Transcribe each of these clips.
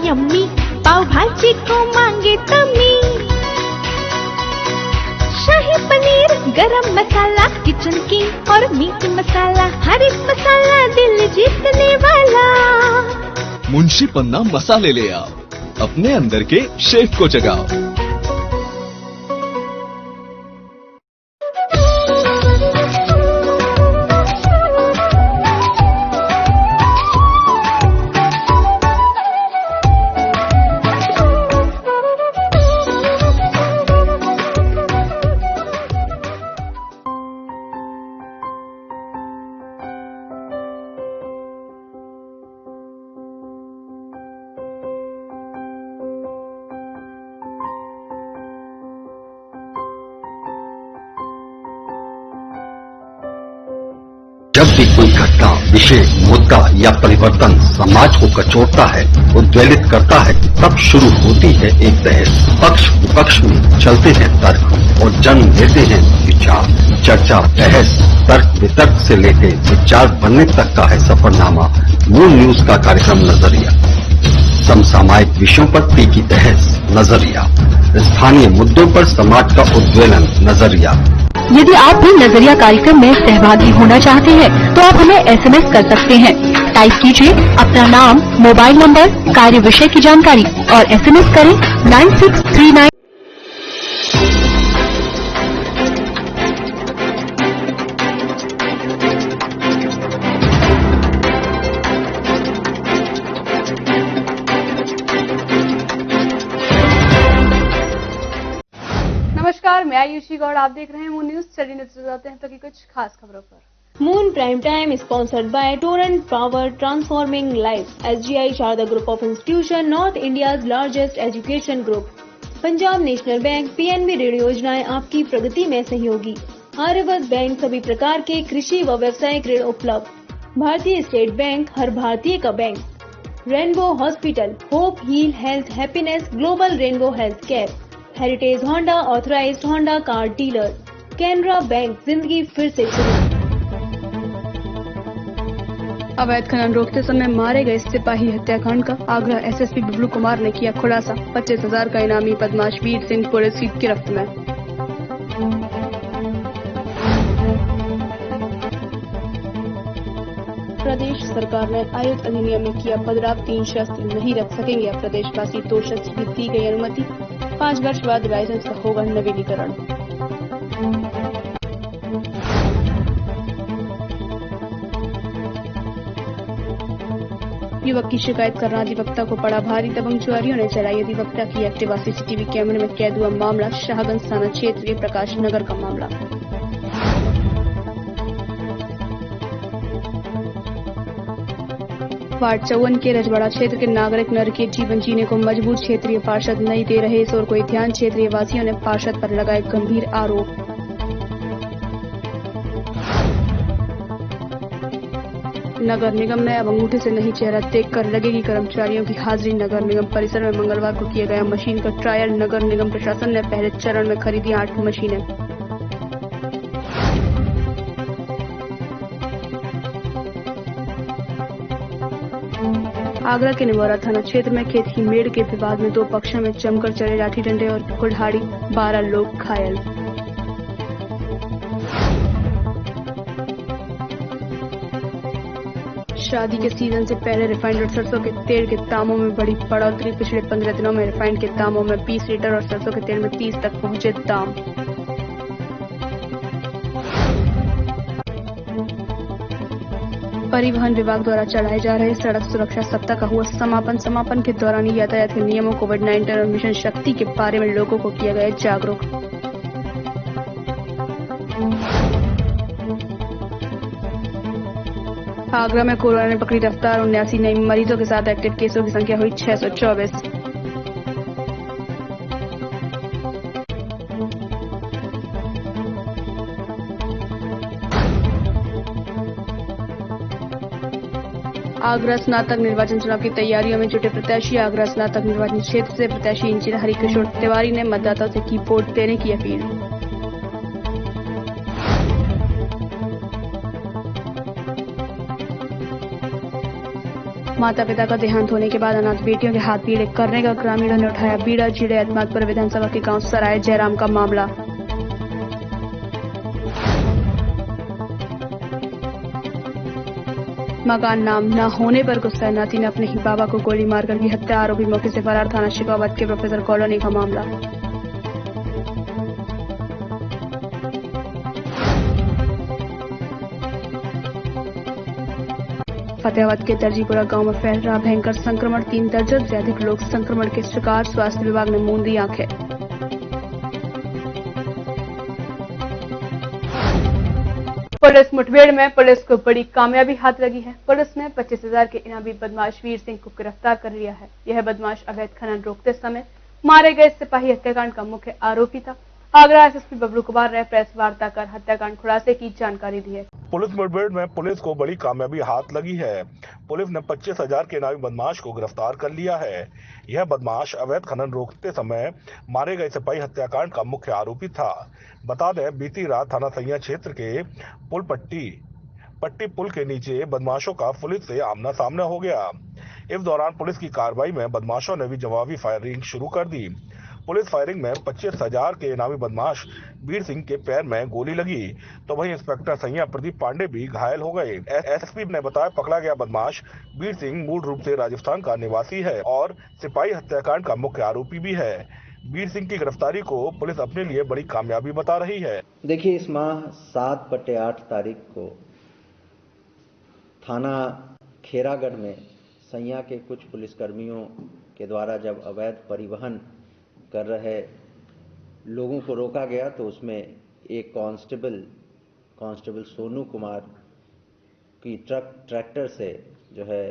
Yummy, पाव भाजी को मांगे तमी। शाही पनीर, गरम मसाला, किचन किंग और मीट मसाला, हर एक मसाला दिल जीतने वाला। मुंशी पन्ना मसाले ले आओ, अपने अंदर के शेफ को जगाओ। जब भी कोई घटना, विषय, मुद्दा या परिवर्तन समाज को कचोटता है, उद्वेलित करता है, तब शुरू होती है एक बहस। पक्ष विपक्ष में चलते हैं तर्क और जन्म लेते हैं विचार। चर्चा, बहस, तर्क वितर्क से लेकर विचार बनने तक का है सफरनामा मून न्यूज का कार्यक्रम नजरिया। समसामयिक विषयों पर तीखी बहस, नजरिया। स्थानीय मुद्दों पर समाज का उद्वेलन, नजरिया। यदि आप भी नजरिया कार्यक्रम में सहभागी होना चाहते हैं तो आप हमें एसएमएस कर सकते हैं। टाइप कीजिए अपना नाम, मोबाइल नंबर, कार्य विषय की जानकारी और एसएमएस करें 9639। नमस्कार, मैं आयुषी गौड़, आप देख रहे हैं मून न्यूज। चलिए नजर जाते हैं कुछ खास खबरों पर। Moon prime time sponsored by Torrent power transforming life, SGI Sharda group of institution, north India's largest education group, Punjab national Bank, PNB ऋण योजनाएं आपकी प्रगति में सहयोगी, आर्यवर्त बैंक, सभी प्रकार के कृषि व व्यावसायिक ऋण उपलब्ध, भारतीय स्टेट बैंक, हर भारतीय का bank, rainbow hospital, hope heal health happiness, global rainbow health care, heritage Honda, authorised Honda car dealer, Canara bank, जिंदगी फिर से शुरू। अवैध खनन रोकते समय मारे गए सिपाही हत्याकांड का आगरा एसएसपी बबलू कुमार ने किया खुलासा। 25,000 का इनामी बदमाश वीर सिंह पुलिस की गिरफ्त में। प्रदेश सरकार ने आयुक्त अधिनियम में किया बदलाव, 3 शस्त्र नहीं रख सकेंगे अब प्रदेशवासी, 2 शस्त्र की दी गई अनुमति। 5 वर्ष बाद लाइसेंस का होगा नवीनीकरण। युवक की शिकायत करना अधिवक्ता को पड़ा भारी, दबंग जुआरियों ने चलाई अधिवक्ता की एक्टिवा, सीसीटीवी कैमरे में कैद हुआ मामला। शाहगंज थाना क्षेत्र प्रकाश नगर का मामला। वार्ड 54 के रजवाड़ा क्षेत्र के नागरिक नर के जीवन जीने को मजबूर, क्षेत्रीय पार्षद नहीं दे रहे इस और कोई ध्यान, क्षेत्रीय वासियों ने पार्षद पर लगाए गंभीर आरोप। नगर निगम में अब अंगूठे से नहीं चेहरा देखकर लगेगी कर्मचारियों की हाजिरी। नगर निगम परिसर में मंगलवार को किया गया मशीन का ट्रायल। नगर निगम प्रशासन ने पहले चरण में खरीदी 8 मशीनें। आगरा के निवारा थाना क्षेत्र में खेत की मेड़ के विवाद में 2 पक्षों में जमकर चले लाठी डंडे और कुल्हाड़ी, 12 लोग घायल। शादी के सीजन से पहले रिफाइंड और सरसों के तेल के दामों में बड़ी बढ़ोतरी। पिछले 15 दिनों में रिफाइंड के दामों में 20 लीटर और सरसों के तेल में 30 तक पहुंचे दाम। परिवहन विभाग द्वारा चलाए जा रहे सड़क सुरक्षा सप्ताह का हुआ समापन के दौरान यातायात के नियमों, कोविड-19 और मिशन शक्ति के बारे में लोगों को किया गया जागरूक। आगरा में कोरोना ने पकड़ी रफ्तार, 79 नए मरीजों के साथ एक्टिव केसों की संख्या हुई 624। आगरा स्नातक निर्वाचन चुनाव की तैयारियों में जुटे प्रत्याशी। आगरा स्नातक निर्वाचन क्षेत्र से प्रत्याशी इंजीनियर हरिकिशोर तिवारी ने मतदाताओं से की वोट देने की अपील। माता पिता का देहांत होने के बाद अनाथ बेटियों के हाथ पीड़े करने का ग्रामीणों ने उठाया बीड़ा। जिले एतमादपुर विधानसभा के गांव सराय जयराम का मामला। मकान नाम न होने पर गुस्सा नाती ने अपने ही बाबा को गोली मारकर की हत्या। आरोपी मौके से फरार। थाना शिकावत के प्रोफेसर कॉलोनी का मामला। फतेहाबाद के दर्जीपुरा गांव में फैल रहा भयंकर संक्रमण। 3 दर्जन से अधिक लोग संक्रमण के शिकार। स्वास्थ्य विभाग ने मूंदी आंखें। पुलिस मुठभेड़ में पुलिस को बड़ी कामयाबी हाथ लगी है। पुलिस ने 25,000 के इनामी बदमाश वीर सिंह को गिरफ्तार कर लिया है। यह बदमाश अवैध खनन रोकते समय मारे गए सिपाही हत्याकांड का मुख्य आरोपी था। आगरा एसएसपी बबलू कुमार ने प्रेस वार्ता कर हत्याकांड खुलासे की जानकारी दी है। पुलिस मुठभेड़ में पुलिस को बड़ी कामयाबी हाथ लगी है। पुलिस ने 25,000 के इनामी बदमाश को गिरफ्तार कर लिया है। यह बदमाश अवैध खनन रोकते समय मारे गए सिपाही हत्याकांड का मुख्य आरोपी था। बता दें, बीती रात थाना सैया क्षेत्र के पट्टी पुल के नीचे बदमाशों का पुलिस से आमना सामना हो गया। इस दौरान पुलिस की कार्रवाई में बदमाशों ने भी जवाबी फायरिंग शुरू कर दी। पुलिस फायरिंग में 25,000 के इनामी बदमाश वीर सिंह के पैर में गोली लगी, तो वहीं इंस्पेक्टर सैया प्रदीप पांडे भी घायल हो गए। एसपी ने बताया, पकड़ा गया बदमाश वीर सिंह मूल रूप से राजस्थान का निवासी है और सिपाही हत्याकांड का मुख्य आरोपी भी है। वीर सिंह की गिरफ्तारी को पुलिस अपने लिए बड़ी कामयाबी बता रही है। देखिए, इस माह 7/8 तारीख को थाना खेरागढ़ में सैया के कुछ पुलिसकर्मियों के द्वारा जब अवैध परिवहन कर रहे लोगों को रोका गया, तो उसमें एक कांस्टेबल सोनू कुमार की ट्रैक्टर से जो है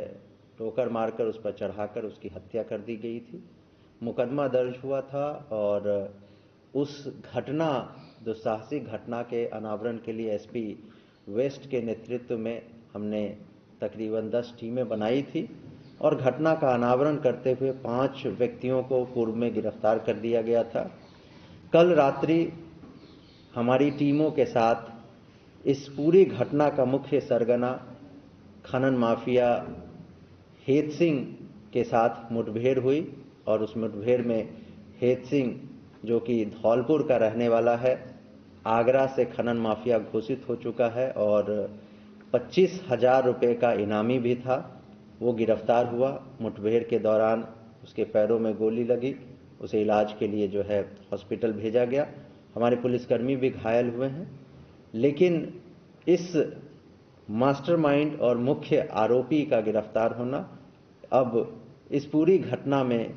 ठोकर मारकर उस पर चढ़ाकर उसकी हत्या कर दी गई थी। मुकदमा दर्ज हुआ था और उस दुस्साहसिक घटना के अनावरण के लिए एसपी वेस्ट के नेतृत्व में हमने तकरीबन 10 टीमें बनाई थी और घटना का अनावरण करते हुए 5 व्यक्तियों को पूर्व में गिरफ्तार कर दिया गया था। कल रात्रि हमारी टीमों के साथ इस पूरी घटना का मुख्य सरगना खनन माफिया हेत सिंह के साथ मुठभेड़ हुई और उस मुठभेड़ में हेत सिंह, जो कि धौलपुर का रहने वाला है, आगरा से खनन माफिया घोषित हो चुका है और 25,000 रुपये का इनामी भी था, वो गिरफ्तार हुआ। मुठभेड़ के दौरान उसके पैरों में गोली लगी, उसे इलाज के लिए जो है हॉस्पिटल भेजा गया। हमारे पुलिसकर्मी भी घायल हुए हैं, लेकिन इस मास्टरमाइंड और मुख्य आरोपी का गिरफ्तार होना, अब इस पूरी घटना में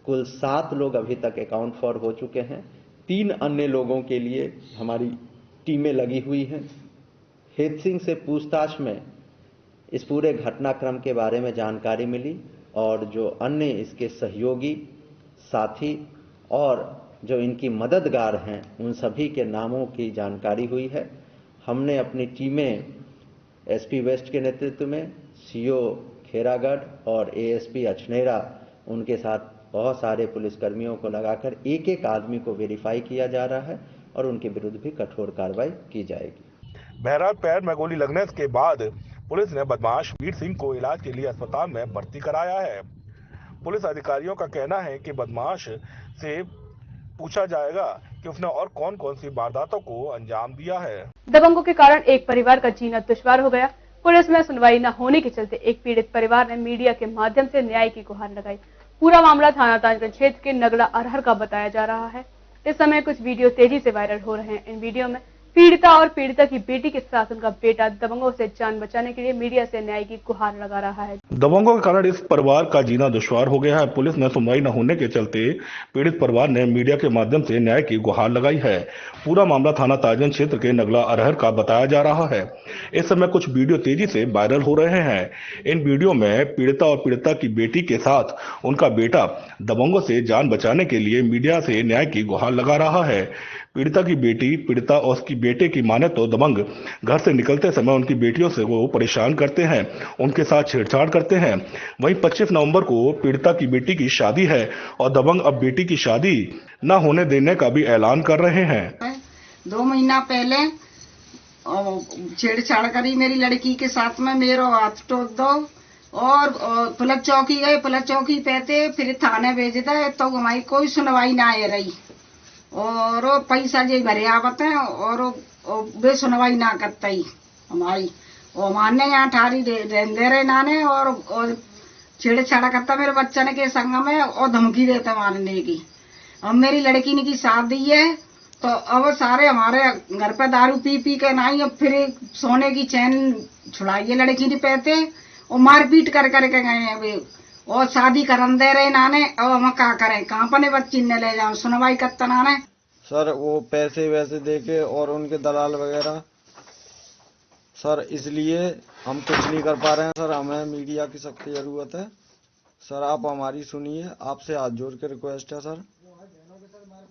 कुल 7 लोग अभी तक अकाउंट फॉर हो चुके हैं। 3 अन्य लोगों के लिए हमारी टीमें लगी हुई हैं। हेत सिंह से पूछताछ में इस पूरे घटनाक्रम के बारे में जानकारी मिली और जो अन्य इसके सहयोगी साथी और जो इनकी मददगार हैं, उन सभी के नामों की जानकारी हुई है। हमने अपनी टीमें एसपी वेस्ट के नेतृत्व में, सीओ खेरागढ़ और एएसपी अछनेरा, उनके साथ बहुत सारे पुलिसकर्मियों को लगाकर एक एक आदमी को वेरीफाई किया जा रहा है और उनके विरुद्ध भी कठोर कार्रवाई की जाएगी। बहरहाल, पैर में गोली लगने के बाद पुलिस ने बदमाश वीर सिंह को इलाज के लिए अस्पताल में भर्ती कराया है। पुलिस अधिकारियों का कहना है कि बदमाश से पूछा जाएगा कि उसने और कौन कौन सी वारदातों को अंजाम दिया है। दबंगों के कारण एक परिवार का जीना दुश्वार हो गया। पुलिस में सुनवाई न होने के चलते एक पीड़ित परिवार ने मीडिया के माध्यम से न्याय की गुहार लगाई। पूरा मामला थाना ताजगंज क्षेत्र के नगड़ा अरहर का बताया जा रहा है। इस समय कुछ वीडियो तेजी से वायरल हो रहे हैं। इन वीडियो में पीड़िता और पीड़िता की बेटी के साथ उनका बेटा दबंगों से जान बचाने के लिए मीडिया से न्याय की गुहार लगा रहा है। दबंगों के कारण इस परिवार का जीना दुश्वार हो गया है। पुलिस में सुनवाई न होने के चलते पीड़ित परिवार ने मीडिया के माध्यम से न्याय की गुहार लगाई है। पूरा मामला थाना ताजगंज क्षेत्र के नगला अरहर का बताया जा रहा है। इस समय कुछ वीडियो तेजी से वायरल हो रहे हैं। इन वीडियो में पीड़िता और पीड़िता की बेटी के साथ उनका बेटा दबंगों से जान बचाने के लिए मीडिया से न्याय की गुहार लगा रहा है। पीड़िता की बेटी, पीड़िता और उसकी बेटे की माने तो दबंग घर से निकलते समय उनकी बेटियों से वो परेशान करते हैं, उनके साथ छेड़छाड़ करते हैं। वहीं 25 नवंबर को पीड़िता की बेटी की शादी है और दबंग अब बेटी की शादी न होने देने का भी ऐलान कर रहे हैं। 2 महीना पहले छेड़छाड़ करी मेरी लड़की के साथ में, मेरा हाथ टोक दो, और पुलिस चौकी गए, पुलिस चौकी पे थे, फिर थाने भेज दे तो हमारी कोई सुनवाई ना आ रही और वो पैसा जे भरे आवत है और वे सुनवाई ना करता ही हमारी। और मानने यहाँ ठारी दे रहे नाने और छेड़छाड़ा करता मेरे बच्चन के संग में और धमकी देता मारने की। अब मेरी लड़की ने की शादी है तो अब सारे हमारे घर पे दारू पी पी के नहीं, अब फिर सोने की चैन छुड़ाइए लड़की ने पहते और मारपीट कर करके गए हैं वे और शादी करन दे रहे नाने। अब हम क्या करें, कहाँ अपने बच्ची ने ले जाओ, सुनवाई करता नाने। सर वो पैसे वैसे देके और उनके दलाल वगैरह सर, इसलिए हम कुछ नहीं कर पा रहे हैं सर। हमें मीडिया की सख्त जरूरत है सर, आप हमारी सुनिए, आपसे हाथ जोड़ के रिक्वेस्ट है सर।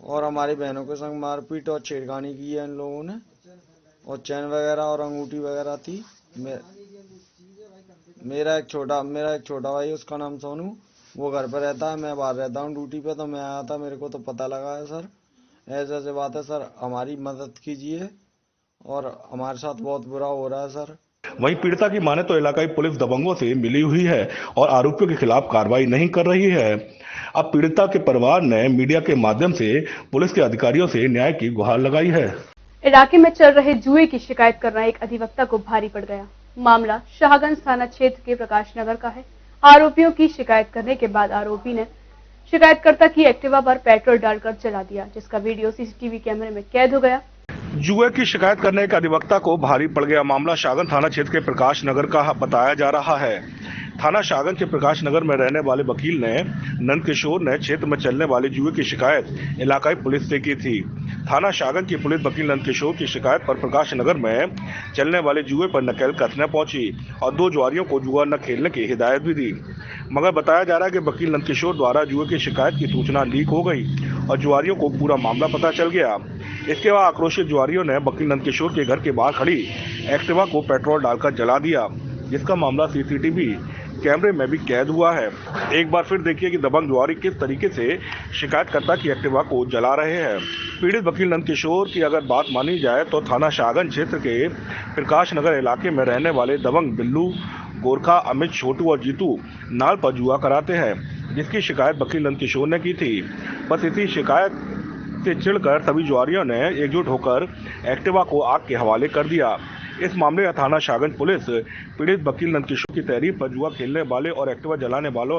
और हमारी बहनों के संग मारपीट और छेड़खानी की है इन लोगों ने और चैन वगैरह और अंगूठी वगैरह थी। मेरा एक छोटा भाई, उसका नाम सोनू, वो घर पर रहता है, मैं बाहर रहता हूँ ड्यूटी पे, तो मैं आया था, मेरे को तो पता लगा है सर। ऐसे बात है सर, हमारी मदद कीजिए और हमारे साथ बहुत बुरा हो रहा है सर। वहीं पीड़िता की माने तो इलाकाई पुलिस दबंगों से मिली हुई है और आरोपियों के खिलाफ कार्रवाई नहीं कर रही है। अब पीड़िता के परिवार ने मीडिया के माध्यम से पुलिस के अधिकारियों से न्याय की गुहार लगाई है। इलाके में चल रहे जुए की शिकायत करना एक अधिवक्ता को भारी पड़ गया। मामला शाहगंज थाना क्षेत्र के प्रकाश नगर का है। आरोपियों की शिकायत करने के बाद आरोपी ने शिकायतकर्ता की एक्टिवा पर पेट्रोल डालकर जला दिया, जिसका वीडियो सीसीटीवी कैमरे में कैद हो गया। जुए की शिकायत करने के अधिवक्ता को भारी पड़ गया। मामला शाहगंज थाना क्षेत्र के प्रकाश नगर का बताया जा रहा है। थाना शाहगंज के प्रकाश नगर में रहने वाले वकील ने नंदकिशोर ने क्षेत्र में चलने वाली जुए की शिकायत इलाकाई पुलिस से की थी। थाना शाहगंज की पुलिस वकील नंदकिशोर की शिकायत पर प्रकाश नगर में चलने वाले जुए पर नकेल कसने पहुंची और 2 जुआरियों को जुआ न खेलने की हिदायत भी दी। मगर बताया जा रहा है कि वकील नंदकिशोर द्वारा जुए की शिकायत की सूचना लीक हो गई और जुआरियों को पूरा मामला पता चल गया। इसके बाद आक्रोशित जुआरियों ने वकील नंदकिशोर के घर के बाहर खड़ी एक्टिवा को पेट्रोल डालकर जला दिया, जिसका मामला सीसीटीवी कैमरे में भी कैद हुआ है। एक बार फिर देखिए कि दबंग जुआरी किस तरीके से शिकायतकर्ता की एक्टिवा को जला रहे हैं। पीड़ित वकील नंदकिशोर की अगर बात मानी जाए तो थाना शाहगंज क्षेत्र के प्रकाश नगर इलाके में रहने वाले दबंग बिल्लू, गोरखा, अमित, छोटू और जीतू नाल पर जुआ कराते हैं, जिसकी शिकायत वकील नंदकिशोर ने की थी। बस इसी शिकायत से चिढ़कर सभी जुआरियों ने एकजुट होकर एक्टिवा को आग के हवाले कर दिया। इस मामले में थाना शाहगंज पुलिस पीड़ित वकील नंदकिशोर की तहरीर पर जुआ खेलने वाले और एक्टिवा जलाने वालों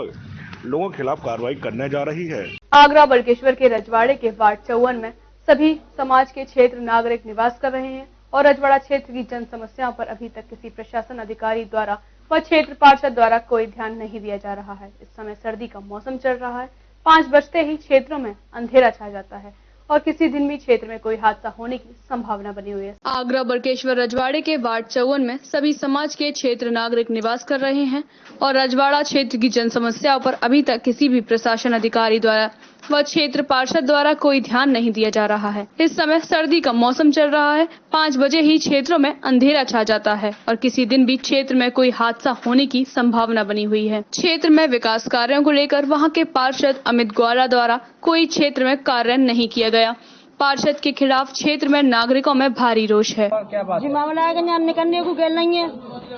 लोगों के खिलाफ कार्रवाई करने जा रही है। आगरा बल्केश्वर के रजवाड़े के वार्ड 54 में सभी समाज के क्षेत्र नागरिक निवास कर रहे हैं और रजवाड़ा क्षेत्र की जन समस्याओं पर अभी तक किसी प्रशासन अधिकारी द्वारा व क्षेत्र पार्षद द्वारा कोई ध्यान नहीं दिया जा रहा है। इस समय सर्दी का मौसम चल रहा है। 5 बजते ही क्षेत्रों में अंधेरा छा जाता है और किसी दिन भी क्षेत्र में कोई हादसा होने की संभावना बनी हुई है। आगरा बल्केश्वर रजवाड़े के वार्ड 54 में सभी समाज के क्षेत्र नागरिक निवास कर रहे हैं और रजवाड़ा क्षेत्र की जन समस्याओं पर अभी तक किसी भी प्रशासन अधिकारी द्वारा व क्षेत्र पार्षद द्वारा कोई ध्यान नहीं दिया जा रहा है। इस समय सर्दी का मौसम चल रहा है। 5 बजे ही क्षेत्रों में अंधेरा छा जाता है और किसी दिन भी क्षेत्र में कोई हादसा होने की संभावना बनी हुई है। क्षेत्र में विकास कार्यों को लेकर वहां के पार्षद अमित ग्वाला द्वारा कोई क्षेत्र में कार्य नहीं किया गया। पार्षद के खिलाफ क्षेत्र में नागरिकों में भारी रोष है। जी मामला है कि यहाँ निकलने को गैल नहीं है,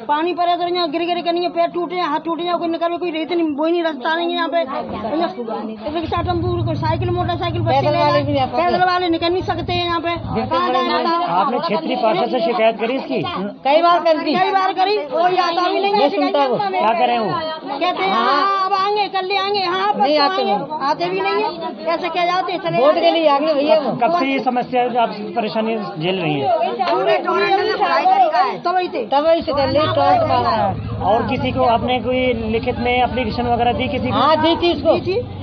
पानी पड़े तो यहाँ गिर गिर के पैर टूटे, हाथ टूटे, कोई निकल कोई रेत नहीं, वो नहीं रास्ता नहीं है यहाँ पे। रिक्शा, टेम्पू, साइकिल, मोटरसाइकिल, पैदल वाले निकल नहीं सकते हैं यहाँ पे। आपने क्षेत्रीय पार्षद से शिकायत करी इसकी? कई बार करी, कोई आता भी नहीं है। क्या करें वो? कहते हैं अब आएंगे, कल ले आएंगे, यहाँ पर आते भी नहीं है। कैसे क्या जाते चले वोट के लिए आगे भैया। कब से ये समस्या आप परेशानी झेल रही है? तभी से और किसी को आपने कोई लिखित में एप्लीकेशन वगैरह दी किसी को? हाँ दी थी इसको।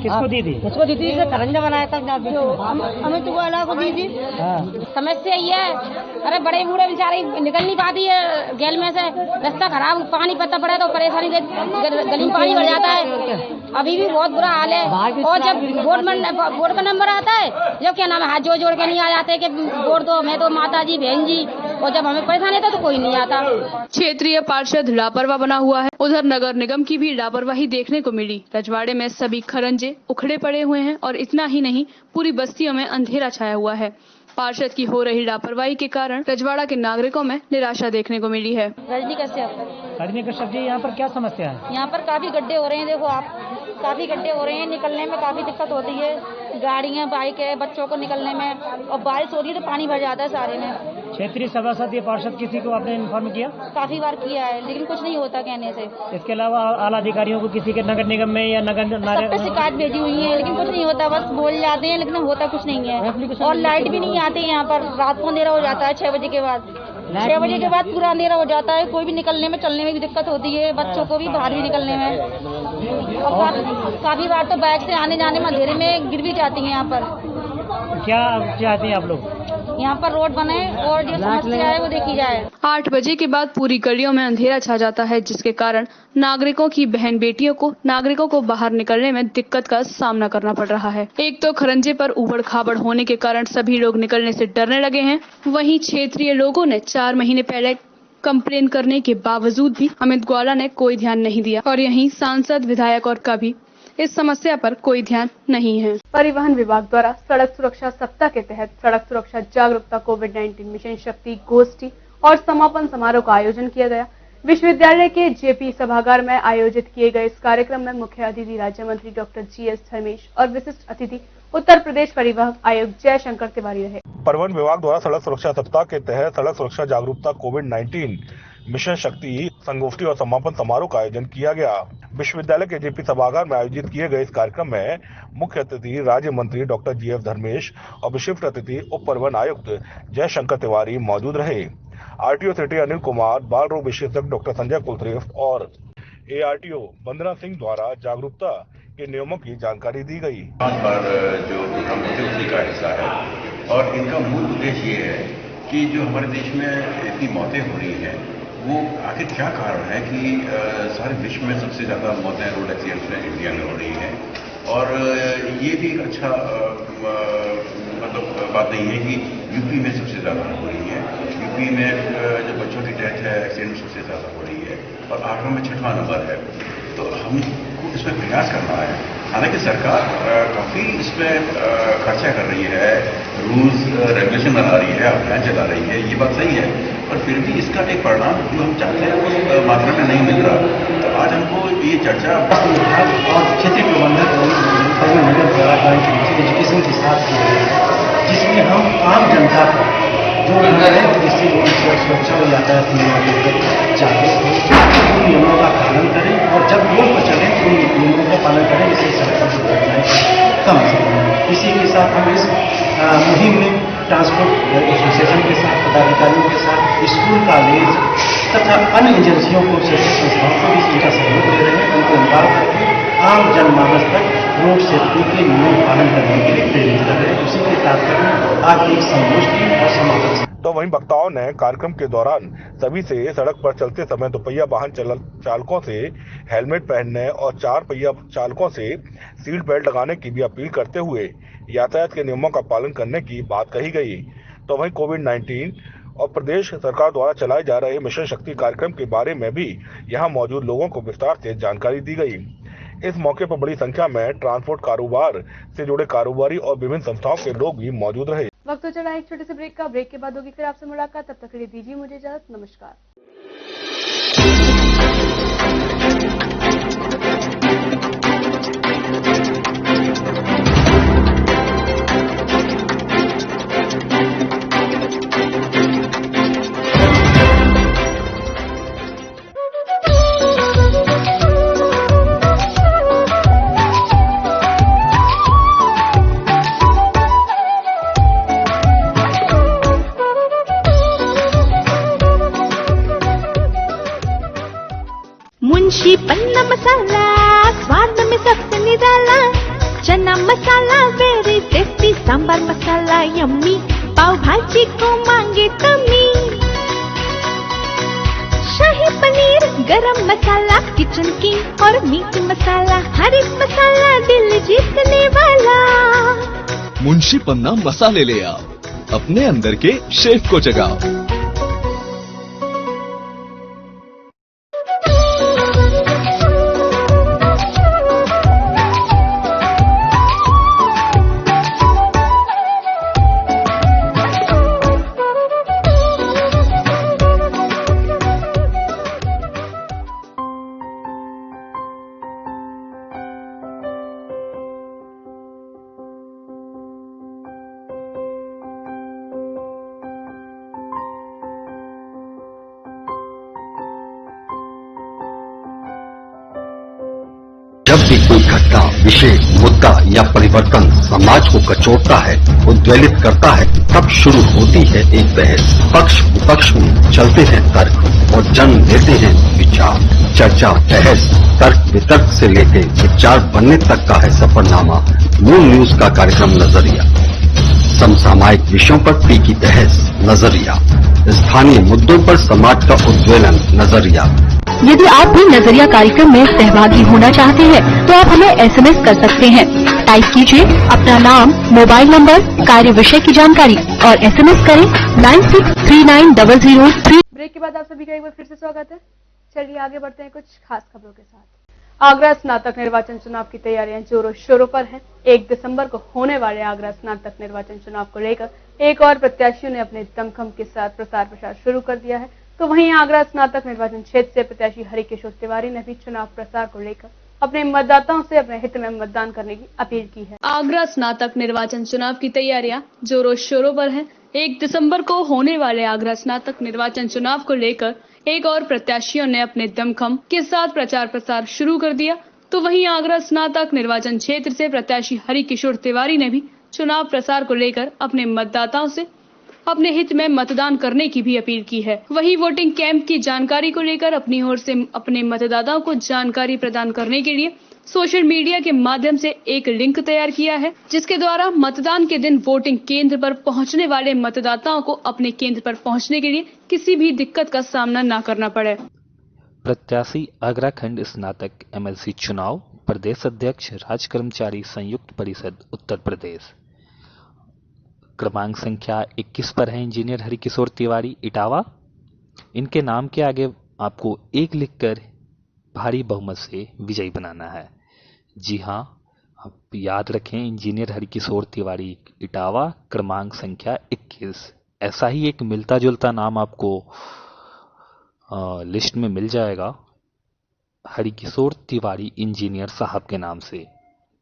किसको दी थी? उसको दी थी, खरंजा बनाया था हमें तो वाला को दी थी। समस्या ये है, अरे बड़े बूढ़े बेचारे निकल नहीं पाती है गैल में से, रास्ता खराब, पानी पत्ता पड़ा तो परेशानी, गली में पानी भर जाता है। अभी भी बहुत बुरा हाल है। और जब वोट का नंबर आता है, जब क्या नाम है, हाथ जोड़ के नहीं आ जाते कि वोट दो, मैं तो माता जी बहन जी, और जब हमें परेशानी आता तो कोई नहीं आता। क्षेत्रीय पार्षद लापरवाह बना हुआ है। उधर नगर निगम की भी लापरवाही देखने को मिली। रजवाड़े में सभी खरंजे उखड़े पड़े हुए हैं और इतना ही नहीं, पूरी बस्तियों में अंधेरा छाया हुआ है। पार्षद की हो रही लापरवाही के कारण रजवाड़ा के नागरिकों में निराशा देखने को मिली है। रजनी कश्यप जी, यहाँ पर क्या समस्या है? यहाँ पर काफी गड्ढे हो रहे हैं, देखो आप, काफी गड्ढे हो रहे हैं, निकलने में काफी दिक्कत होती है, गाड़ियाँ बाइक है, बच्चों को निकलने में, और बारिश हो रही है तो पानी भर जाता है सारे में। क्षेत्रीय सभासद या पार्षद किसी को आपने इन्फॉर्म किया? काफी बार किया है लेकिन कुछ नहीं होता कहने से। इसके अलावा आला अधिकारियों को किसी के नगर निगम में या नगर सब पे शिकायत भेजी हुई है लेकिन कुछ नहीं होता, बस बोल जाते हैं लेकिन होता कुछ नहीं है। और लाइट भी नहीं आती यहाँ पर, रात को अंधेरा हो जाता है 6 बजे के बाद। 6 बजे के बाद पूरा अंधेरा हो जाता है, कोई भी निकलने में चलने में भी दिक्कत होती है, बच्चों को भी बाहर भी निकलने में। और काफी बार तो बाइक से आने जाने में अंधेरे में गिर भी जाती है। यहाँ पर क्या चाहते हैं आप लोग? यहाँ पर रोड बने और जो समस्या है वो देखी जाए। 8 बजे के बाद पूरी गलियों में अंधेरा छा जाता है, जिसके कारण नागरिकों की बहन बेटियों को नागरिकों को बाहर निकलने में दिक्कत का सामना करना पड़ रहा है। एक तो खरंजे पर उबड़ खाबड़ होने के कारण सभी लोग निकलने से डरने लगे हैं। वहीं क्षेत्रीय लोगों ने 4 महीने पहले कंप्लेन करने के बावजूद भी अमित ग्वाला ने कोई ध्यान नहीं दिया और यहीं सांसद, विधायक और का भी इस समस्या पर कोई ध्यान नहीं है। परिवहन विभाग द्वारा सड़क सुरक्षा सप्ताह के तहत सड़क सुरक्षा जागरूकता कोविड-19 मिशन शक्ति गोष्ठी और समापन समारोह का आयोजन किया गया। विश्वविद्यालय के जेपी सभागार में आयोजित किए गए इस कार्यक्रम में मुख्य अतिथि राज्य मंत्री डॉक्टर GS धर्मेश और विशिष्ट अतिथि उत्तर प्रदेश परिवहन आयुक्त जयशंकर तिवारी रहे। परिवहन विभाग द्वारा सड़क सुरक्षा सप्ताह के तहत सड़क सुरक्षा जागरूकता कोविड-19 मिशन शक्ति संगोष्ठी और समापन समारोह का आयोजन किया गया। विश्वविद्यालय के जेपी सभागार में आयोजित किए गए इस कार्यक्रम में मुख्य अतिथि राज्य मंत्री डॉक्टर GS धर्मेश और विशिष्ट अतिथि उप परिवहन आयुक्त जयशंकर तिवारी मौजूद रहे। RTO सिटी अनिल कुमार, बाल रोग विशेषज्ञ डॉक्टर संजय कुलश्रेष्ठ और ARTO वंदना सिंह द्वारा जागरूकता के नियमों की जानकारी दी गई। पर जो प्रोग्राम होते हैं उसी का हिस्सा है और इनका मूल उद्देश्य ये है कि जो हमारे देश में इतनी मौतें हो रही हैं वो आखिर क्या कारण है कि सारे विश्व में सबसे ज़्यादा मौतें रोड एक्सीडेंट्स में इंडिया में हो रही हैं। और ये भी एक अच्छा मतलब बात नहीं है कि यूपी में सबसे ज़्यादा हो रही है। यूपी में जो बच्चों की डेथ है एक्सीडेंट सबसे ज़्यादा हो रही है और 8वां में 6वां नंबर है। तो हमको इसमें प्रयास करना है। हालांकि सरकार काफ़ी इसमें खर्चा कर रही है, रूल्स रेगुलेशन बना रही है, अभियान चला रही है, ये बात सही है, पर फिर भी इसका एक परिणाम जो हम चाहते हैं उस मात्रा में नहीं मिल रहा। तो आज हमको ये चर्चा और क्षेत्रीय प्रबंधक नगर द्वारा एजुकेशन के साथ जिसमें हम आम जनता को जो है जिससे सुरक्षा हो जाता है नियमों का पालन करें और जब रोड पर चलें तो नियमों का पालन करें, जिससे सड़क पर दुर्घटनाएं कम हो सकें। इसी के साथ हम इस मुहिम में ट्रांसपोर्ट एसोसिएशन के साथ, पदाधिकारियों के साथ, स्कूल, कॉलेज तथा अन्य एजेंसियों को, शैक्षिक संस्थाओं को भी इनका सहयोग दे रहे हैं। उनको इन्वॉल्व करके आम जनमानस तक रोड सेफ्टी के नियम पालन करने के लिए प्रेरित कर रहे हैं। उसी के तात्पर्य आज एक संगोष्ठी और समापन। तो वहीं वक्ताओं ने कार्यक्रम के दौरान सभी से सड़क पर चलते समय दोपहिया वाहन चालकों से हेलमेट पहनने और 4 पहिया चालकों से सीट बेल्ट लगाने की भी अपील करते हुए यातायात के नियमों का पालन करने की बात कही गई। तो वहीं कोविड-19 और प्रदेश सरकार द्वारा चलाए जा रहे मिशन शक्ति कार्यक्रम के बारे में भी यहां मौजूद लोगों को विस्तार से जानकारी दी गई। इस मौके पर बड़ी संख्या में ट्रांसपोर्ट कारोबार से जुड़े कारोबारी और विभिन्न संस्थाओं के लोग भी मौजूद रहे। वक्त तो चला एक छोटे से ब्रेक का। ब्रेक के बाद होगी फिर आपसे मुलाकात। तब तक के लिए दीजिए मुझे इजाजत। नमस्कार। मुंशी पन्ना मसाला स्वाद में सबसे निराला, चना मसाला वेरी टेस्टी, सांबर मसाला यम्मी, पाव भाजी को मांगे कमी, शाही पनीर गरम मसाला किचन किंग और मीट मसाला, हर एक मसाला दिल जीतने वाला। मुंशी पन्ना मसाले ले आओ, अपने अंदर के शेफ को जगाओ। जब भी कोई घटना, विषय, मुद्दा या परिवर्तन समाज को कचोटता है, उद्वेलित करता है, तब शुरू होती है एक बहस। पक्ष विपक्ष में चलते हैं तर्क और जन्म लेते हैं विचार। चर्चा, बहस, तर्क वितर्क से लेकर विचार बनने तक का है सफरनामा मूल न्यूज का कार्यक्रम नजरिया। समसामयिक विषयों पर तीखी बहस, नजरिया। स्थानीय मुद्दों पर समाज का उद्वेलन, नजरिया। यदि आप भी नजरिया कार्यक्रम में सहभागी होना चाहते हैं तो आप हमें एसएमएस कर सकते हैं। टाइप कीजिए अपना नाम, मोबाइल नंबर, कार्य विषय की जानकारी और एसएमएस करें 963900। ब्रेक के बाद आप सभी का एक बार फिर से स्वागत है। चलिए आगे बढ़ते हैं कुछ खास खबरों के साथ। आगरा स्नातक निर्वाचन चुनाव की तैयारियां जोरों शोरों पर हैं। 1 दिसंबर को होने वाले आगरा स्नातक निर्वाचन चुनाव को लेकर एक और प्रत्याशियों ने अपने दमखम के साथ प्रचार प्रसार शुरू कर दिया है। तो वहीं आगरा स्नातक निर्वाचन क्षेत्र से प्रत्याशी हरिकिशोर तिवारी ने भी चुनाव प्रचार को लेकर अपने मतदाताओं से अपने हित में मतदान करने की अपील की है। आगरा स्नातक निर्वाचन चुनाव की तैयारियां जोरों शोरों पर हैं। 1 दिसंबर को होने वाले आगरा स्नातक निर्वाचन चुनाव को लेकर एक और प्रत्याशियों ने अपने दमखम के साथ प्रचार प्रसार शुरू कर दिया। तो वहीं आगरा स्नातक निर्वाचन क्षेत्र से प्रत्याशी हरिकिशोर तिवारी ने भी चुनाव प्रचार को लेकर अपने मतदाताओं से अपने हित में मतदान करने की भी अपील की है। वहीं वोटिंग कैंप की जानकारी को लेकर अपनी ओर से अपने मतदाताओं को जानकारी प्रदान करने के लिए सोशल मीडिया के माध्यम से एक लिंक तैयार किया है, जिसके द्वारा मतदान के दिन वोटिंग केंद्र पर पहुंचने वाले मतदाताओं को अपने केंद्र पर पहुंचने के लिए किसी भी दिक्कत का सामना न करना पड़े। प्रत्याशी आगरा खंड स्नातक एमएलसी चुनाव, प्रदेश अध्यक्ष राज्य कर्मचारी संयुक्त परिषद उत्तर प्रदेश। क्रमांक संख्या 21 पर है इंजीनियर हरिकिशोर तिवारी, इटावा। इनके नाम के आगे आपको 1 लिखकर भारी बहुमत से विजयी बनाना है। जी हाँ, आप याद रखें, इंजीनियर हरिकिशोर तिवारी, इटावा, क्रमांक संख्या 21। ऐसा ही एक मिलता जुलता नाम आपको लिस्ट में मिल जाएगा, हरिकिशोर तिवारी इंजीनियर साहब के नाम से,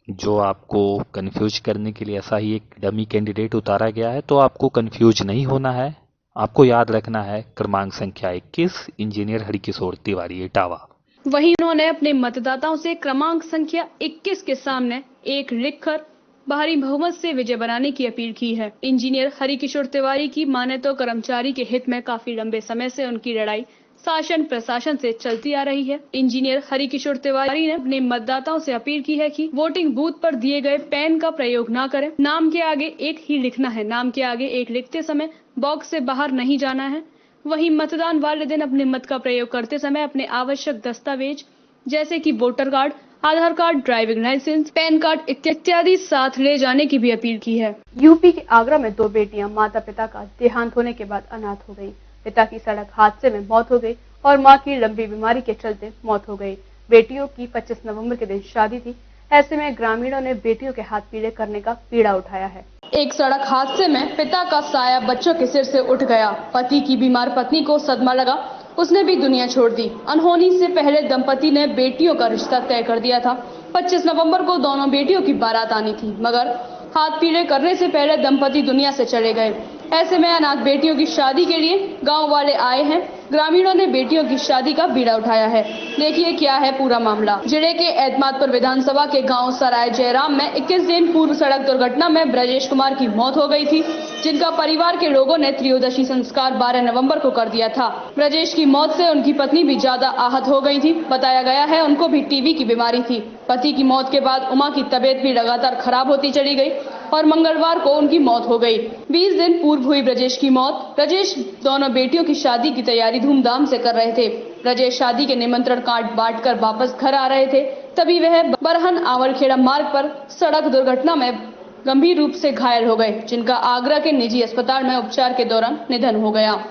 जो आपको कंफ्यूज करने के लिए ऐसा ही एक डमी कैंडिडेट उतारा गया है। तो आपको कंफ्यूज नहीं होना है, आपको याद रखना है क्रमांक संख्या 21 इंजीनियर हरिकिशोर तिवारी, इटावा। वहीं उन्होंने अपने मतदाताओं से क्रमांक संख्या 21 के सामने 1 लिखकर भारी बहुमत से विजय बनाने की अपील की है। इंजीनियर हरिकिशोर तिवारी की माने तो कर्मचारी के हित में काफी लंबे समय से उनकी लड़ाई शासन प्रशासन से चलती आ रही है। इंजीनियर हरिकिशोर तिवारी ने अपने मतदाताओं से अपील की है कि वोटिंग बूथ पर दिए गए पेन का प्रयोग न करें। नाम के आगे 1 ही लिखना है। नाम के आगे 1 लिखते समय बॉक्स से बाहर नहीं जाना है। वहीं मतदान वाले दिन अपने मत का प्रयोग करते समय अपने आवश्यक दस्तावेज जैसे कि voter card, Aadhaar card, driving licence, PAN card इत्यादि साथ ले जाने की भी अपील की है। यूपी के आगरा में 2 बेटियां माता पिता का देहांत होने के बाद अनाथ हो गयी। पिता की सड़क हादसे में मौत हो गई और मां की लंबी बीमारी के चलते मौत हो गई। बेटियों की 25 नवंबर के दिन शादी थी। ऐसे में ग्रामीणों ने बेटियों के हाथ पीले करने का पीड़ा उठाया है। एक सड़क हादसे में पिता का साया बच्चों के सिर से उठ गया। पति की बीमार पत्नी को सदमा लगा, उसने भी दुनिया छोड़ दी। अनहोनी से पहले दंपति ने बेटियों का रिश्ता तय कर दिया था। 25 नवंबर को दोनों बेटियों की बारात आनी थी, मगर हाथ पीले करने से पहले दंपति दुनिया से चले गए। ऐसे में अनाथ बेटियों की शादी के लिए गांव वाले आए हैं। ग्रामीणों ने बेटियों की शादी का बीड़ा उठाया है। देखिए क्या है पूरा मामला। जिले के एतमादपुर विधानसभा के गांव सराय जयराम में 21 दिन पूर्व सड़क दुर्घटना में ब्रजेश कुमार की मौत हो गई थी, जिनका परिवार के लोगों ने त्रयोदशी संस्कार 12 नवंबर को कर दिया था। ब्रजेश की मौत से उनकी पत्नी भी ज्यादा आहत हो गई थी। बताया गया है उनको भी टीबी की बीमारी थी। पति की मौत के बाद उमा की तबीयत भी लगातार खराब होती चली गई और मंगलवार को उनकी मौत हो गई। 20 दिन पूर्व हुई ब्रजेश की मौत। ब्रजेश दोनों बेटियों की शादी की तैयारी धूमधाम से कर रहे थे। ब्रजेश शादी के निमंत्रण कार्ड बांटकर वापस घर आ रहे थे, तभी वह बरहन आवरखेड़ा मार्ग पर सड़क दुर्घटना में गंभीर रूप से घायल हो गए, जिनका आगरा के निजी अस्पताल में उपचार के दौरान निधन हो गया।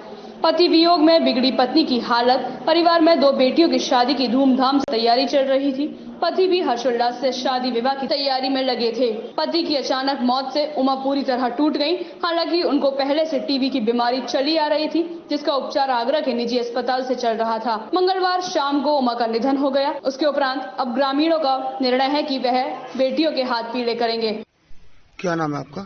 पति वियोग में बिगड़ी पत्नी की हालत। परिवार में 2 बेटियों की शादी की धूमधाम से तैयारी चल रही थी। पति भी हर्षोल्लास से शादी विवाह की तैयारी में लगे थे। पति की अचानक मौत से उमा पूरी तरह टूट गई। हालांकि उनको पहले से टीबी की बीमारी चली आ रही थी, जिसका उपचार आगरा के निजी अस्पताल से चल रहा था। मंगलवार शाम को उमा का निधन हो गया। उसके उपरांत अब ग्रामीणों का निर्णय है कि वह बेटियों के हाथ पीले करेंगे। क्या नाम है आपका?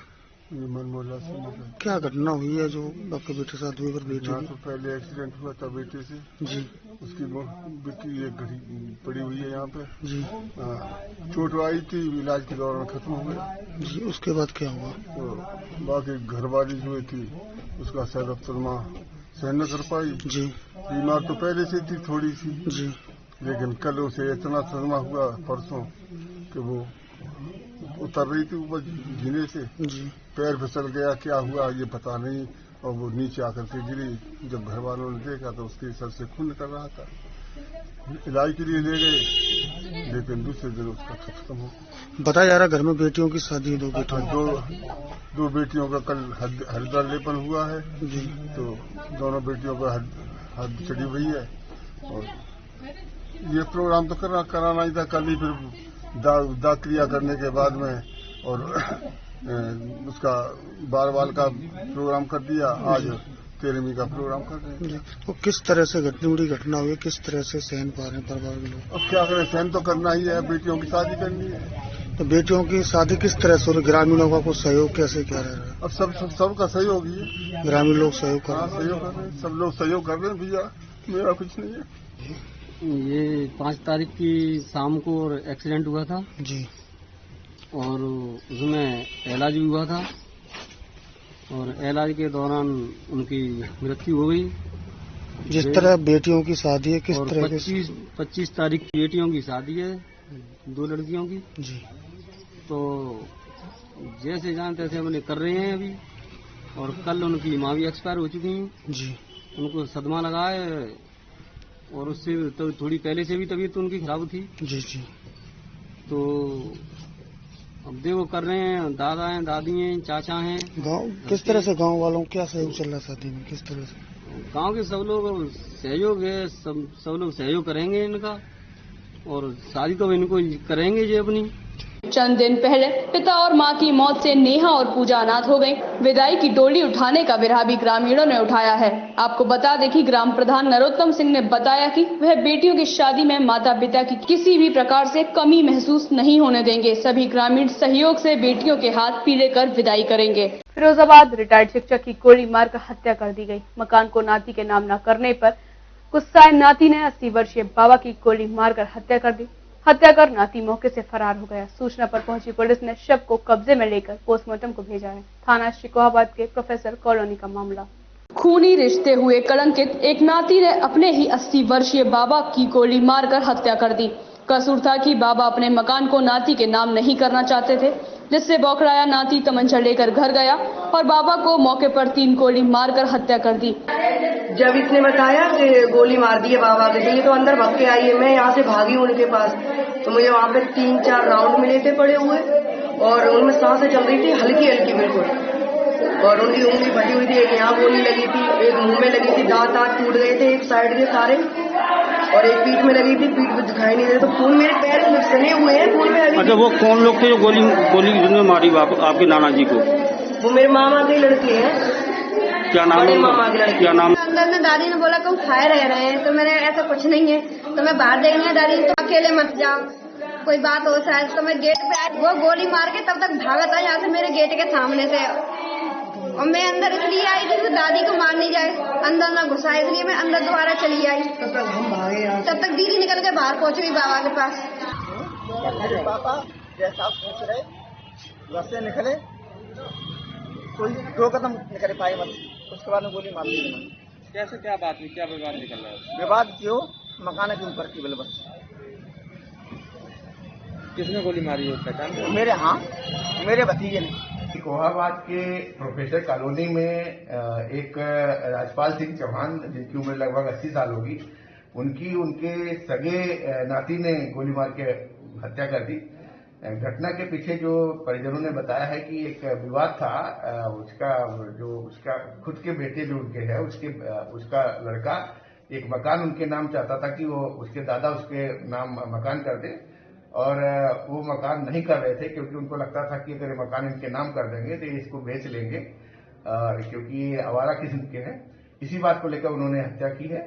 मनमोला से। क्या घटना हुई है जो आपके बेटे के साथ हुई? बेटे तो पहले एक्सीडेंट हुआ था बेटे से जी। उसकी बेटी एक घड़ी पड़ी हुई है यहाँ पे जी। चोट आई थी, इलाज के दौरान खत्म हो गया जी। उसके बाद क्या हुआ? तो बाकी घरवाली जो थी उसका सर अफ्तरमा सहन न कर पाई जी। बीमार तो पहले से थी थोड़ी सी जी, लेकिन कल उसे इतना सदमा हुआ परसों कि वो उतर रही थी ऊपर जीने से जी। पैर फिसल गया, क्या हुआ ये पता नहीं, और वो नीचे आकर के गिरी। जब घर वालों ने देखा तो उसके सर से खून निकल रहा था। इलाज के लिए ले गए लेकिन दूसरे दिन उसका खत्म हो। बताया जा रहा घर में बेटियों की शादी, दो बेटियों दो बेटियों का कल हरिद्वार लेपन हुआ है जी। तो दोनों बेटियों का हद चढ़ी हुई है और ये प्रोग्राम तो कराना ही था। कल ही फिर दाग क्रिया करने के बाद में और उसका बाल का प्रोग्राम कर दिया। आज 13वीं का प्रोग्राम कर रहे हैं। तो किस तरह से घटना हुई, किस तरह से सहन पा रहे हैं परिवार के लोग? अब क्या करें, सहन तो करना ही है, बेटियों की शादी करनी है। तो बेटियों की शादी किस तरह से हो? ग्रामीणों का कुछ सहयोग कैसे क्या रह रहा है? अब सबका सहयोग ही है। ग्रामीण लोग सहयोग कर रहे हैं? सहयोग कर रहे हैं, सब लोग सहयोग कर रहे हैं भैया, मेरा कुछ नहीं है। ये 5 तारीख की शाम को एक्सीडेंट हुआ था जी और उसमें इलाज भी हुआ था और इलाज के दौरान उनकी मृत्यु हो गई। जिस तरह बेटियों की शादी है किस तरह? 25 तारीख की बेटियों की शादी है, 2 लड़कियों की जी। तो जैसे जान तैसे हमने कर रहे हैं अभी। और कल उनकी माँ भी एक्सपायर हो चुकी हैं जी। उनको सदमा लगा है और उससे तो थोड़ी पहले से भी तबीयत उनकी खराब थी जी जी। तो अब देखो कर रहे हैं, दादा हैं, दादी हैं, चाचा हैं। गांव किस तरह से, गांव वालों क्या सहयोग चल रहा है शादी में, किस तरह से? गांव के सब लोग सहयोग है, सब लोग सहयोग करेंगे इनका और शादी तो इनको करेंगे जी अपनी। चंद दिन पहले पिता और मां की मौत से नेहा और पूजा अनाथ हो गईं। विदाई की डोली उठाने का विरहा भी ग्रामीणों ने उठाया है। आपको बता दें कि ग्राम प्रधान नरोत्तम सिंह ने बताया कि वह बेटियों की शादी में माता पिता की किसी भी प्रकार से कमी महसूस नहीं होने देंगे। सभी ग्रामीण सहयोग से बेटियों के हाथ पीले कर विदाई करेंगे। फिरोजाबाद रिटायर्ड शिक्षक की गोली मारकर हत्या कर दी गई। मकान को नाती के नाम न करने पर गुस्साए नाती ने 80 वर्षीय बाबा की गोली मारकर हत्या कर दी। हत्या कर नाती मौके से फरार हो गया। सूचना पर पहुंची पुलिस ने शव को कब्जे में लेकर पोस्टमार्टम को भेजा है। थाना शिकोहाबाद के प्रोफेसर कॉलोनी का मामला। खूनी रिश्ते हुए कलंकित एक नाती ने अपने ही 80 वर्षीय बाबा की गोली मारकर हत्या कर दी। कसूर था कि बाबा अपने मकान को नाती के नाम नहीं करना चाहते थे, जिससे बौखलाया नाती तमंचा लेकर घर गया और बाबा को मौके पर 3 गोली मारकर हत्या कर दी। जब इसने बताया कि गोली मार दी है बाबा के लिए तो अंदर भाग के आई है। मैं यहाँ से भागी उनके पास तो मुझे वहाँ पे 3-4 राउंड मिले थे पड़े हुए और उनमें सांसें चल रही थी हल्की हल्की बिल्कुल और उनकी उंगली फटी हुई थी। एक यहाँ गोली लगी थी, एक मुंह में लगी थी, दांत टूट गए थे एक साइड के सारे और एक पीठ में लगी थी, पीठ में दिखाई नहीं दे रही तो खून मेरे पैर में सने हुए हैं, खून में लगी। अच्छा वो कौन लोग थे जो गोली जिन्होंने मारी आपके नाना जी को? वो मेरे मामा के लड़के हैं। क्या नाम है? मामा के लड़के। क्या नाम? अंदर में दादी ने बोला कि उठाए रह रहे हैं तो मैंने ऐसा कुछ नहीं है तो मैं बाहर देखने गई। दादी तो अकेले मत जाओ, कोई बात हो शायद। तो मैं गेट पे आई, वो गोली मार के तब तक भागा था यहाँ से मेरे गेट के सामने से और मैं अंदर इसलिए आई थी तो दादी को मार नहीं जाए, अंदर ना घुसा, इसलिए मैं अंदर दोबारा चली आई। तब तक दीदी निकल के बाहर पहुंच गई बाबा के पास। पापा जैसा सोच रहे वैसे निकले, कोई 2 कदम निकल पाए मत, उसके बाद में गोली मार दी। कैसे क्या बात हुई, क्या विवाद निकल रहा है? विवाद जो मकान के ऊपर की बस। किसने गोली मारी है पहचान? मेरे भतीजे ने। शिकोहाबाद के प्रोफेसर कॉलोनी में एक राजपाल सिंह चौहान जिनकी उम्र लगभग 80 साल होगी, उनके सगे नाती ने गोली मार के हत्या कर दी। घटना के पीछे जो परिजनों ने बताया है कि एक विवाद था, उसका खुद के बेटे जो उनके है उसका लड़का एक मकान उनके नाम चाहता था कि वो उसके दादा उसके नाम मकान कर दे और वो मकान नहीं कर रहे थे क्योंकि उनको लगता था कि अगर मकान इनके नाम कर देंगे तो इसको बेच लेंगे क्योंकि ये आवारा किस्म के हैं। इसी बात को लेकर उन्होंने हत्या की है।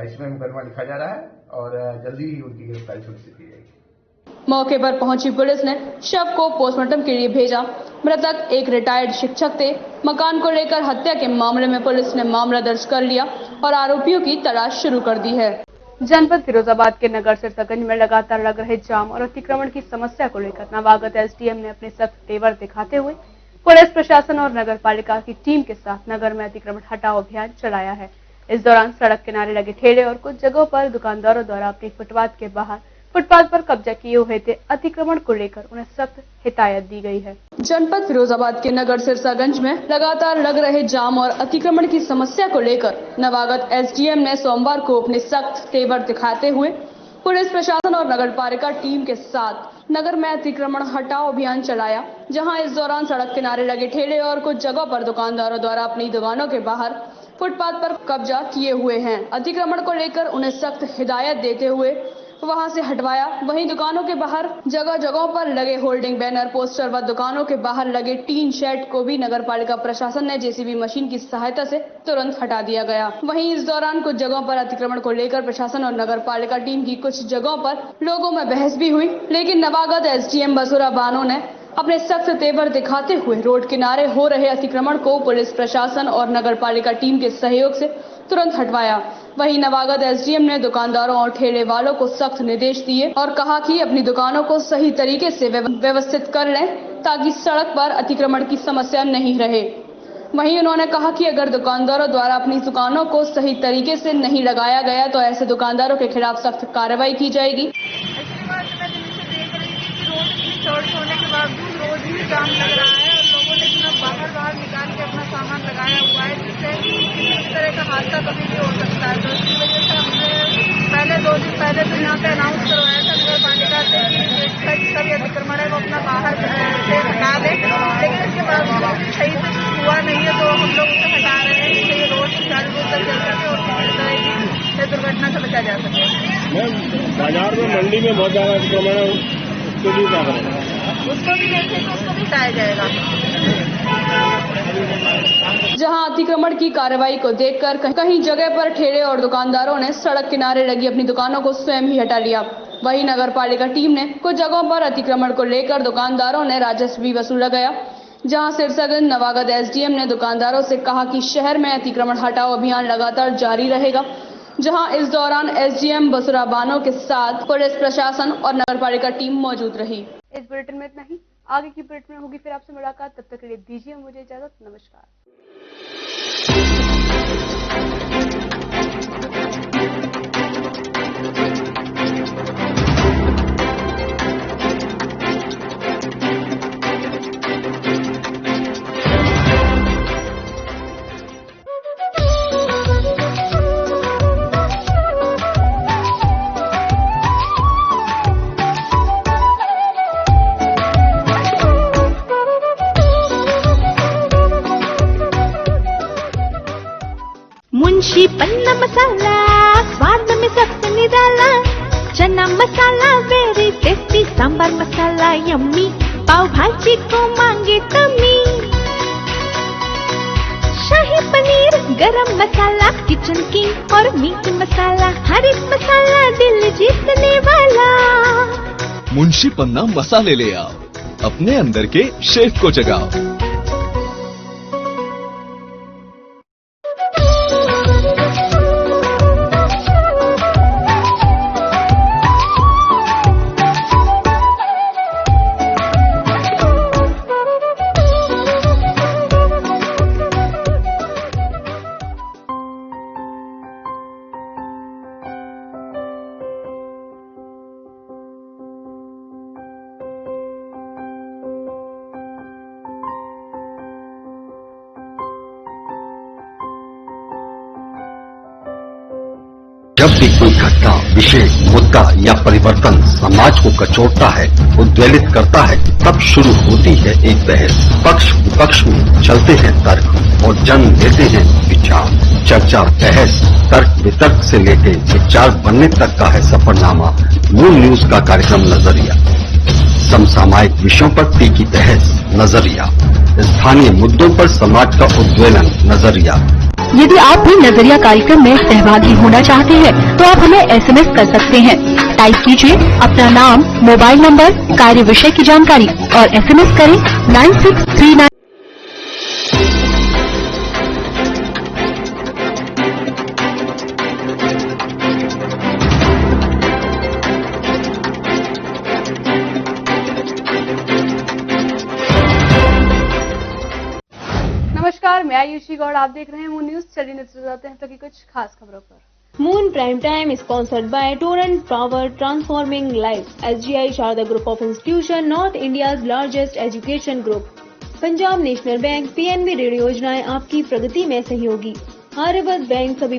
इसमें मुकदमा लिखा जा रहा है और जल्दी ही उनकी गिरफ्तारी सुनिश्चित की जाएगी। मौके पर पहुंची पुलिस ने शव को पोस्टमार्टम के लिए भेजा। मृतक एक रिटायर्ड शिक्षक थे। मकान को लेकर हत्या के मामले में पुलिस ने मामला दर्ज कर लिया और आरोपियों की तलाश शुरू कर दी है। जनपद फिरोजाबाद के नगर सिरसागंज में लगातार लग रहे जाम और अतिक्रमण की समस्या को लेकर नवागत एसडीएम ने अपने सख्त तेवर दिखाते हुए पुलिस प्रशासन और नगर पालिका की टीम के साथ नगर में अतिक्रमण हटाओ अभियान चलाया है। इस दौरान सड़क किनारे लगे ठेले और कुछ जगहों पर दुकानदारों द्वारा अपनी फुटपाथ के बाहर फुटपाथ पर कब्जा किए हुए थे अतिक्रमण को लेकर उन्हें सख्त हिदायत दी गई है। जनपद फिरोजाबाद के नगर सिरसागंज में लगातार लग रहे जाम और अतिक्रमण की समस्या को लेकर नवागत एसडीएम ने सोमवार को अपने सख्त तेवर दिखाते हुए पुलिस प्रशासन और नगर पालिका टीम के साथ नगर में अतिक्रमण हटाओ अभियान चलाया, जहां इस दौरान सड़क किनारे लगे ठेले और कुछ जगहों पर दुकानदारों द्वारा अपनी दुकानों के बाहर फुटपाथ पर कब्जा किए हुए हैं। अतिक्रमण को लेकर उन्हें सख्त हिदायत देते हुए वहां से हटवाया। वहीं दुकानों के बाहर जगह जगहों पर लगे होल्डिंग बैनर, पोस्टर व दुकानों के बाहर लगे टीन शेड को भी नगर पालिका प्रशासन ने जेसीबी मशीन की सहायता से तुरंत हटा दिया गया। वहीं इस दौरान कुछ जगहों पर अतिक्रमण को लेकर प्रशासन और नगर पालिका टीम की कुछ जगहों पर लोगों में बहस भी हुई, लेकिन नवागत एसडीएम बसुरा बानो ने अपने सख्त तेवर दिखाते हुए रोड किनारे हो रहे अतिक्रमण को पुलिस प्रशासन और नगर पालिका टीम के सहयोग से तुरंत हटवाया। वहीं नवागत एसडीएम ने दुकानदारों और ठेले वालों को सख्त निर्देश दिए और कहा कि अपनी दुकानों को सही तरीके से व्यवस्थित कर लें ताकि सड़क पर अतिक्रमण की समस्या नहीं रहे। वहीं उन्होंने कहा कि अगर दुकानदारों द्वारा अपनी दुकानों को सही तरीके से नहीं लगाया गया तो ऐसे दुकानदारों के खिलाफ सख्त कार्रवाई की जाएगी। चौड़ी होने के बावजूद रोज ही जाम लग रहा है और लोगों ने इतना बाहर निकाल के अपना सामान लगाया हुआ है जिससे किसी भी तरह का हादसा कभी भी हो सकता है। तो इसकी वजह से हमने पहले 2 दिन पहले तो यहाँ पे अनाउंस करवाया था नगर पालिका से कि जिसका भी अतिक्रमण है वो अपना बाहर से हटा दे, लेकिन इसके बावजूद सही से हुआ नहीं है तो हम लोग उसे हटा रहे हैं जिससे ये रोड सुचारू रूप से चल सके और किसी तरह की दुर्घटना से बचा जा सके। बाजार में मंडी में बहुत ज्यादा अतिक्रमण है, उसको भी देखेंगे, उसको भी हटाया जाएगा। जहां अतिक्रमण की कार्रवाई को देखकर कहीं जगह पर ठेले और दुकानदारों ने सड़क किनारे लगी अपनी दुकानों को स्वयं ही हटा लिया। वहीं नगर पालिका टीम ने कुछ जगहों पर अतिक्रमण को लेकर दुकानदारों ने राजस्व भी वसूला गया। जहां सिरसागंज नवागत एसडीएम ने दुकानदारों से कहा कि शहर में अतिक्रमण हटाओ अभियान लगातार जारी रहेगा, जहां इस दौरान एसडीएम बसुरा बानो के साथ पुलिस प्रशासन और नगर पालिका टीम मौजूद रही। इस बुलेटिन में इतना ही। आगे की बुलेटिन में होगी फिर आपसे मुलाकात, तब तक के लिए दीजिए मुझे इजाजत। नमस्कार। मुंशी पन्ना मसाला स्वाद में सबसे निराला, चना मसाला वेरी टेस्टी, सांबर मसाला यम्मी, पाव भाजी को मांगे तमी, शाही पनीर गरम मसाला किचन किंग और मीट मसाला, हर एक मसाला दिल जीतने वाला। मुंशी पन्ना मसाले ले आओ, अपने अंदर के शेफ को जगाओ। जब भी कोई घटना, विषय, मुद्दा या परिवर्तन समाज को कचोटता है, उद्वेलित करता है, तब शुरू होती है एक बहस। पक्ष विपक्ष में चलते हैं तर्क और जन्म लेते हैं विचार। चर्चा, बहस, तर्क वितर्क से लेके विचार बनने तक का है सफरनामा मूल न्यूज का कार्यक्रम नजरिया। समसामयिक विषयों पर तीखी बहस नजरिया, स्थानीय मुद्दों पर समाज का उद्वेलन नजरिया, यदि आप भी नजरिया कार्यक्रम में सहभागी होना चाहते हैं तो आप हमें SMS कर सकते हैं। टाइप कीजिए अपना नाम, मोबाइल नंबर, कार्य विषय की जानकारी और SMS करें 9639। नमस्कार, मैं आयुषी गौड़, आप देख रहे हैं मून न्यूज। चलिए नजर डालते हैं की कुछ खास खबरों पर। Moon prime time sponsored by Torrent power transforming life, SGI Sharda group of institution, north India's largest education group, Punjab national bank, PNB ऋण योजनाएं आपकी प्रगति में सहयोगी, आर्यवर्त बैंक सभी